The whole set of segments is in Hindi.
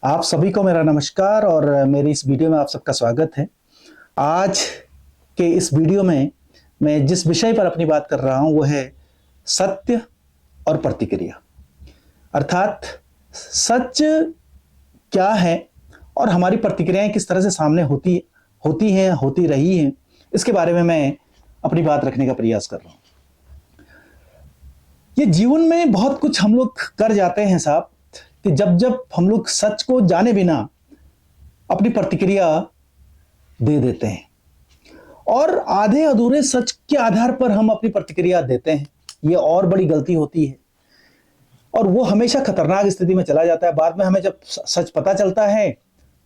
आप सभी को मेरा नमस्कार और मेरी इस वीडियो में आप सबका स्वागत है। आज के इस वीडियो में मैं जिस विषय पर अपनी बात कर रहा हूं वो है सत्य और प्रतिक्रिया। अर्थात सच क्या है और हमारी प्रतिक्रियाएं किस तरह से सामने होती रही हैं, इसके बारे में मैं अपनी बात रखने का प्रयास कर रहा हूं। ये जीवन में बहुत कुछ हम लोग कर जाते हैं साहब, कि जब जब हम लोग सच को जाने बिना अपनी प्रतिक्रिया दे देते हैं और आधे अधूरे सच के आधार पर हम अपनी प्रतिक्रिया देते हैं, ये और बड़ी गलती होती है और वो हमेशा खतरनाक स्थिति में चला जाता है। बाद में हमें जब सच पता चलता है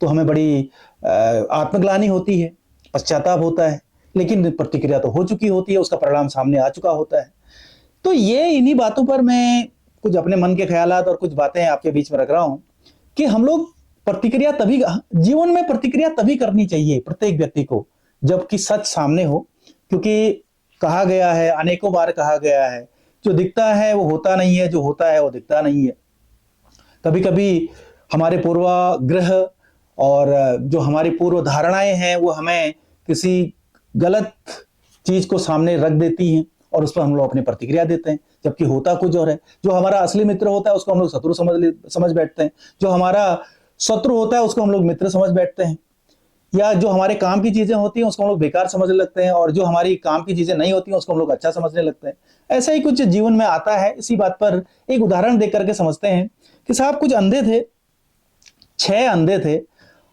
तो हमें बड़ी आत्मग्लानि होती है, पश्चाताप होता है, लेकिन प्रतिक्रिया तो हो चुकी होती है, उसका परिणाम सामने आ चुका होता है। तो ये इन्हीं बातों पर मैं कुछ अपने मन के ख्यालात और कुछ बातें आपके बीच में रख रहा हूं कि हम लोग जीवन में प्रतिक्रिया तभी करनी चाहिए प्रत्येक व्यक्ति को जबकि सच सामने हो। क्योंकि कहा गया है, अनेकों बार कहा गया है, जो दिखता है वो होता नहीं है, जो होता है वो दिखता नहीं है। कभी कभी हमारे पूर्वाग्रह और जो हमारी पूर्व धारणाएं हैं वो हमें किसी गलत चीज को सामने रख देती हैं और उस पर हम लोग अपनी प्रतिक्रिया देते हैं, जबकि होता कुछ और है। जो हमारा असली मित्र होता है उसको हम लोग शत्रु समझ बैठते हैं, जो हमारा शत्रु होता है उसको हम लोग मित्र समझ बैठते हैं, या जो हमारे काम की चीजें होती हैं उसको हम लोग बेकार समझने लगते हैं और जो हमारी काम की चीजें नहीं होती हैं उसको हम लोग अच्छा समझने लगते हैं। ऐसा ही कुछ जीवन में आता है। इसी बात पर एक उदाहरण देख करके समझते हैं कि साहब कुछ अंधे थे, 6 अंधे थे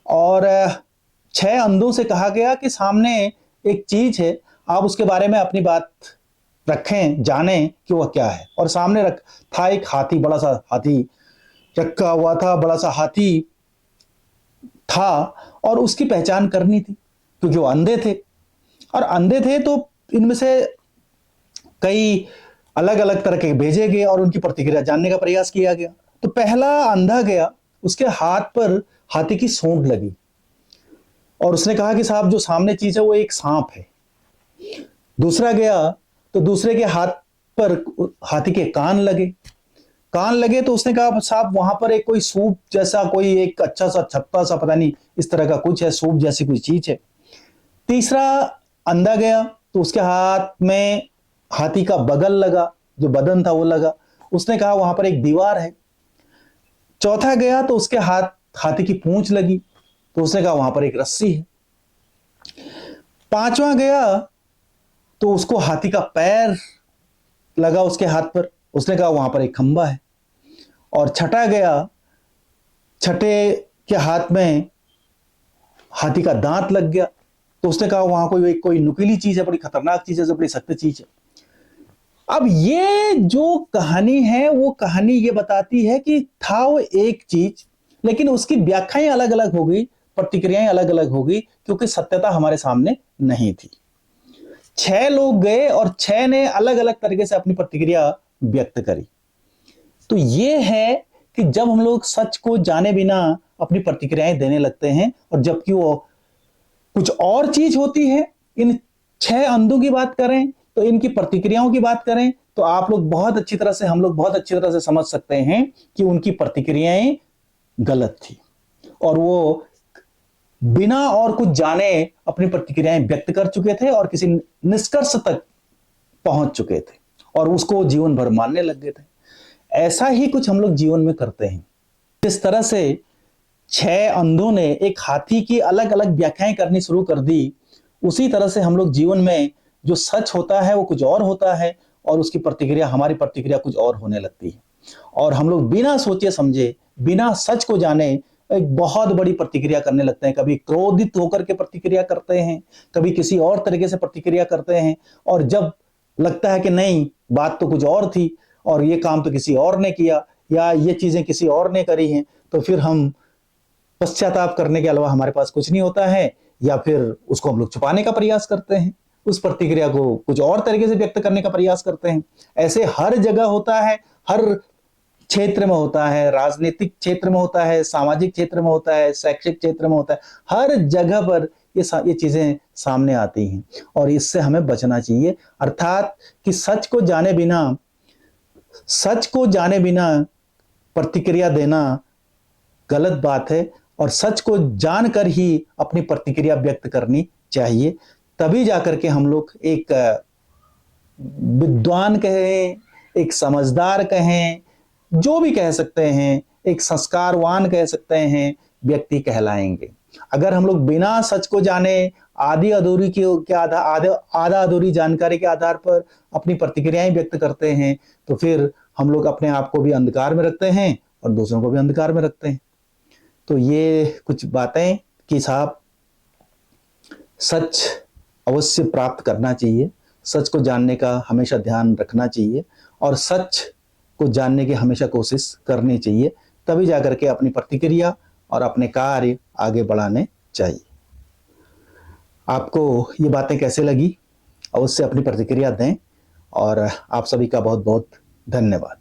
और 6 अंधों से कहा गया कि सामने एक चीज है, आप उसके बारे में अपनी बात रखें, जाने कि वह क्या है। और सामने रख था एक हाथी, बड़ा सा हाथी रखा हुआ था, बड़ा सा हाथी था और उसकी पहचान करनी थी क्योंकि वो अंधे थे। और अंधे थे तो इनमें से कई अलग अलग तरह के भेजे गए और उनकी प्रतिक्रिया जानने का प्रयास किया गया। तो पहला अंधा गया, उसके हाथ पर हाथी की सूंड लगी और उसने कहा कि साहब जो सामने चीज है वो एक सांप है। दूसरा गया तो दूसरे के हाथ पर हाथी के कान लगे तो उसने कहा साहब वहां पर एक कोई सूप जैसा, कोई एक अच्छा सा छत्ता सा, पता नहीं इस तरह का कुछ है, सूप जैसी कोई चीज है। तीसरा अंधा गया तो उसके हाथ में हाथी का बगल लगा, जो बदन था वो लगा, उसने कहा वहां पर एक दीवार है। चौथा गया तो उसके हाथी की पूंछ लगी तो उसने कहा वहां पर एक रस्सी है। पांचवा गया तो उसको हाथी का पैर लगा उसके हाथ पर, उसने कहा वहां पर एक खंबा है। और छठा गया, छठे के हाथ में हाथी का दांत लग गया तो उसने कहा वहां कोई नुकीली चीज है, बड़ी खतरनाक चीज है, बड़ी सख्त चीज है। अब ये जो कहानी है वो कहानी ये बताती है कि था वो एक चीज, लेकिन उसकी व्याख्याएं अलग अलग हो गई, प्रतिक्रियाएं अलग अलग हो गई क्योंकि सत्यता हमारे सामने नहीं थी। 6 लोग गए और 6 ने अलग अलग तरीके से अपनी प्रतिक्रिया व्यक्त करी। तो ये है कि जब हम लोग सच को जाने बिना अपनी प्रतिक्रियाएं देने लगते हैं और जबकि वो कुछ और चीज होती है। इन 6 अंधों की बात करें तो इनकी प्रतिक्रियाओं की बात करें तो आप लोग बहुत अच्छी तरह से, हम लोग बहुत अच्छी तरह से समझ सकते हैं कि उनकी प्रतिक्रियाएं गलत थी और वो बिना और कुछ जाने अपनी प्रतिक्रियाएं व्यक्त कर चुके थे और किसी निष्कर्ष तक पहुंच चुके थे और उसको जीवन भर मानने लग गए थे। ऐसा ही कुछ हम लोग जीवन में करते हैं। जिस तरह से 6 अंधों ने एक हाथी की अलग अलग व्याख्याएं करनी शुरू कर दी, उसी तरह से हम लोग जीवन में जो सच होता है वो कुछ और होता है और उसकी प्रतिक्रिया, हमारी प्रतिक्रिया कुछ और होने लगती है। और हम लोग बिना सोचे समझे, बिना सच को जाने एक बहुत बड़ी प्रतिक्रिया करने लगते हैं। कभी क्रोधित होकर के प्रतिक्रिया करते हैं, कभी किसी और तरीके से प्रतिक्रिया करते हैं और जब लगता है कि नहीं, बात तो कुछ और थी और ये काम तो किसी और ने किया या ये चीजें किसी और ने करी हैं, तो फिर हम पश्चाताप करने के अलावा हमारे पास कुछ नहीं होता है या फिर उसको हम लोग छुपाने का प्रयास करते हैं, उस प्रतिक्रिया को कुछ और तरीके से व्यक्त करने का प्रयास करते हैं। ऐसे हर जगह होता है, हर क्षेत्र में होता है, राजनीतिक क्षेत्र में होता है, सामाजिक क्षेत्र में होता है, शैक्षिक क्षेत्र में होता है, हर जगह पर ये चीजें सामने आती हैं और इससे हमें बचना चाहिए। अर्थात कि सच को जाने बिना प्रतिक्रिया देना गलत बात है और सच को जानकर ही अपनी प्रतिक्रिया व्यक्त करनी चाहिए। तभी जाकर के हम लोग एक विद्वान कहें, एक समझदार कहें, जो भी कह सकते हैं, एक संस्कारवान कह सकते हैं, व्यक्ति कहलाएंगे। अगर हम लोग बिना सच को जाने आधी अधूरी के आधा अधूरी जानकारी के आधार पर अपनी प्रतिक्रियाएं व्यक्त करते हैं तो फिर हम लोग अपने आप को भी अंधकार में रखते हैं और दूसरों को भी अंधकार में रखते हैं। तो ये कुछ बातें कि साहब सच अवश्य प्राप्त करना चाहिए, सच को जानने का हमेशा ध्यान रखना चाहिए और सच को जानने की हमेशा कोशिश करनी चाहिए। तभी जाकर के अपनी प्रतिक्रिया और अपने कार्य आगे बढ़ाने चाहिए। आपको ये बातें कैसे लगी अवश्य अपनी प्रतिक्रिया दें और आप सभी का बहुत बहुत धन्यवाद।